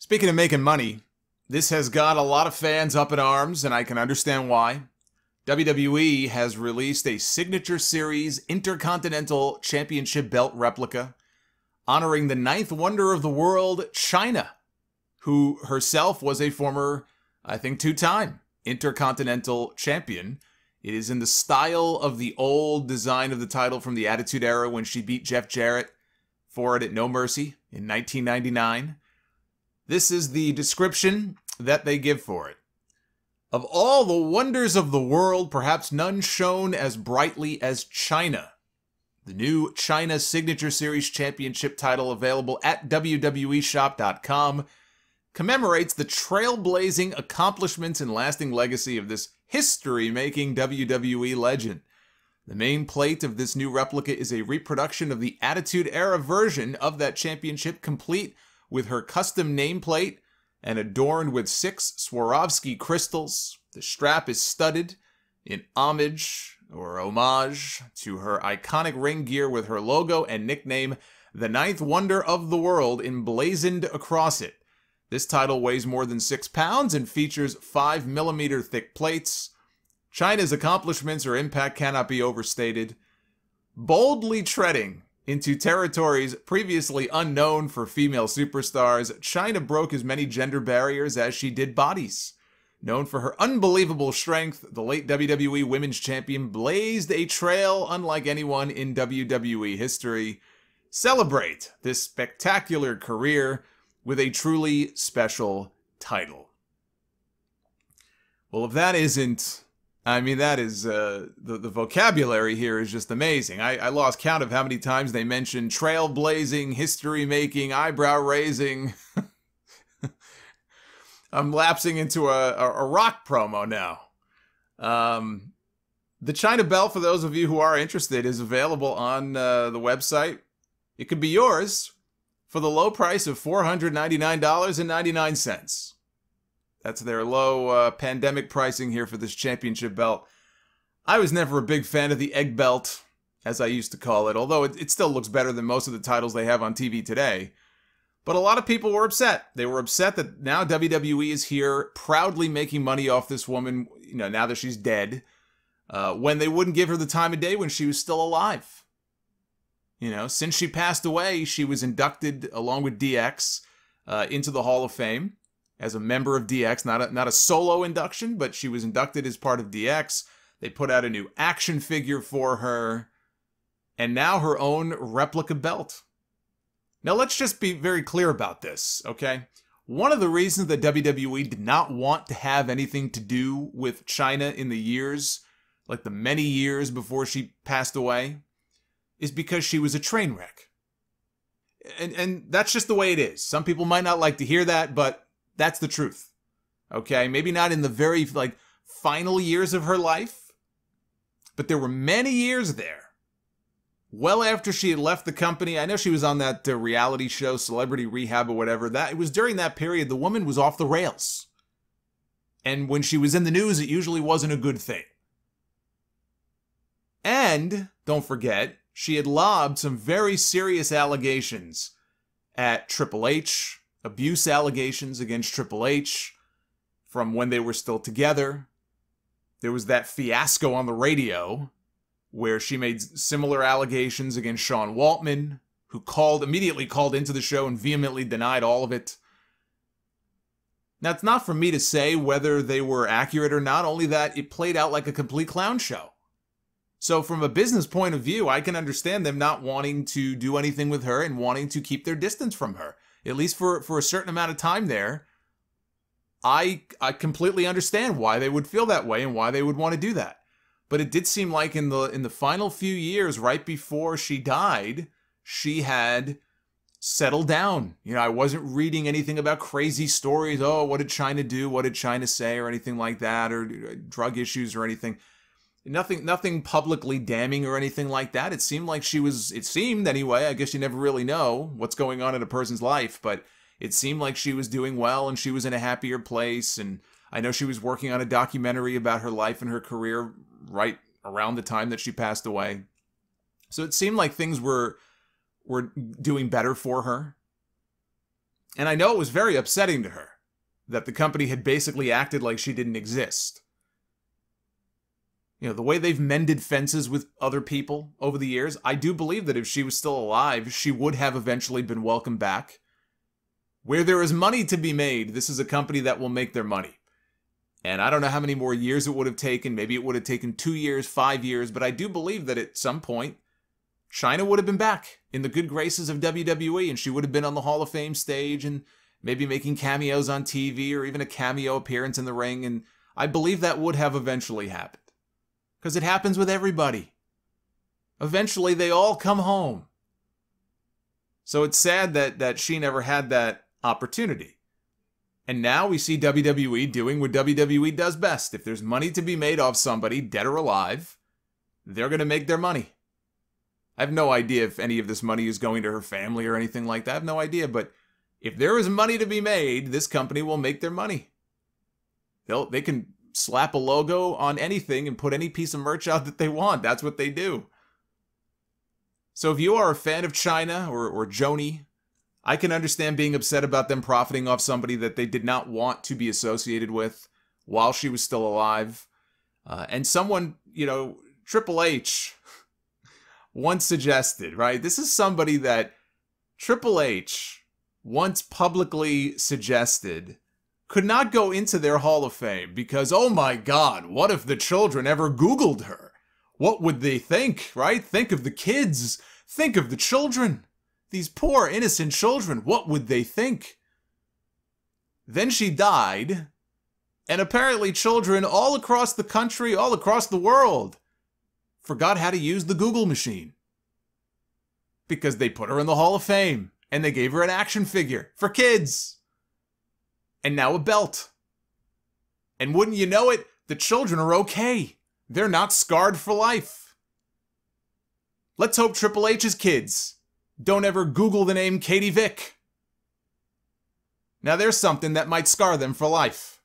Speaking of making money, this has got a lot of fans up in arms, and I can understand why. WWE has released a Signature Series Intercontinental Championship belt replica honoring the ninth wonder of the world, Chyna, who herself was a former, I think, two-time Intercontinental Champion. It is in the style of the old design of the title from the Attitude Era when she beat Jeff Jarrett for it at No Mercy in 1999. This is the description that they give for it. Of all the wonders of the world, perhaps none shone as brightly as Chyna. The new Chyna Signature Series Championship title, available at WWEshop.com, commemorates the trailblazing accomplishments and lasting legacy of this history-making WWE legend. The main plate of this new replica is a reproduction of the Attitude Era version of that championship, complete with her custom nameplate and adorned with 6 Swarovski crystals. The strap is studded in homage to her iconic ring gear with her logo and nickname, the Ninth Wonder of the World, emblazoned across it. This title weighs more than 6 pounds and features 5mm thick plates. Chyna's accomplishments or impact cannot be overstated. Boldly treading into territories previously unknown for female superstars, Chyna broke as many gender barriers as she did bodies. Known for her unbelievable strength, the late WWE Women's Champion blazed a trail unlike anyone in WWE history. Celebrate this spectacular career with a truly special title. Well, if that isn't... that is, the vocabulary here is just amazing. I lost count of how many times they mentioned trailblazing, history-making, eyebrow-raising. I'm lapsing into a rock promo now. The Chyna belt, for those of you who are interested, is available on the website. It could be yours for the low price of $499.99. That's their low pandemic pricing here for this championship belt. I was never a big fan of the egg belt, as I used to call it, although it still looks better than most of the titles they have on TV today. But a lot of people were upset. They were upset that now WWE is here proudly making money off this woman, now that she's dead, when they wouldn't give her the time of day when she was still alive. Since she passed away, she was inducted along with DX into the Hall of Fame as a member of DX, not a solo induction, but she was inducted as part of DX. They put out a new action figure for her, and now her own replica belt. Now, let's just be very clear about this, okay? One of the reasons that WWE did not want to have anything to do with Chyna in the years, like the many years before she passed away, is because she was a train wreck. And that's just the way it is. Some people might not like to hear that, but that's the truth, okay? Maybe not in the very, final years of her life, but there were many years there, well after she had left the company. I know she was on that reality show, Celebrity Rehab or whatever. It was during that period the woman was off the rails. And when she was in the news, it usually wasn't a good thing. And, don't forget, she had lobbed some very serious allegations at Triple H, abuse allegations against Triple H from when they were still together. There was that fiasco on the radio where she made similar allegations against Sean Waltman, who immediately called into the show and vehemently denied all of it. Now, it's not for me to say whether they were accurate or not, only that it played out like a complete clown show. So from a business point of view, I can understand them not wanting to do anything with her and wanting to keep their distance from her, at least for a certain amount of time there. I completely understand why they would feel that way and why they would want to do that. But it did seem like in the final few years, right before she died, she had settled down. I wasn't reading anything about crazy stories. Oh, what did Chyna do? What did Chyna say? Or anything like that, or drug issues or anything. Nothing publicly damning or anything like that. It seemed anyway, I guess you never really know what's going on in a person's life, but it seemed like she was doing well and she was in a happier place. And I know she was working on a documentary about her life and her career right around the time that she passed away. So it seemed like things were doing better for her. And I know it was very upsetting to her that the company had basically acted like she didn't exist. You know, the way they've mended fences with other people over the years, I do believe that if she was still alive, she would have eventually been welcomed back. Where there is money to be made, this is a company that will make their money. And I don't know how many more years it would have taken. Maybe it would have taken 2 years, 5 years, but I do believe that at some point, Chyna would have been back in the good graces of WWE, and she would have been on the Hall of Fame stage and maybe making cameos on TV or even a cameo appearance in the ring. And I believe that would have eventually happened. Because it happens with everybody. Eventually, they all come home. So it's sad that she never had that opportunity. And now we see WWE doing what WWE does best. If there's money to be made off somebody, dead or alive, they're going to make their money. I have no idea if any of this money is going to her family or anything like that. I have no idea. But if there is money to be made, this company will make their money. They can slap a logo on anything and put any piece of merch out that they want. That's what they do. So if you are a fan of Chyna or Joni, I can understand being upset about them profiting off somebody that they did not want to be associated with while she was still alive. And someone, Triple H once suggested, right? This is somebody that Triple H once publicly suggested could not go into their Hall of Fame because, oh my God, what if the children ever Googled her? What would they think, right? Think of the kids. Think of the children. These poor, innocent children. What would they think? Then she died, and apparently children all across the country, all across the world, forgot how to use the Google machine. Because they put her in the Hall of Fame, and they gave her an action figure for kids. And now a belt. And wouldn't you know it, the children are okay. They're not scarred for life. Let's hope Triple H's kids don't ever Google the name Katie Vick. Now there's something that might scar them for life.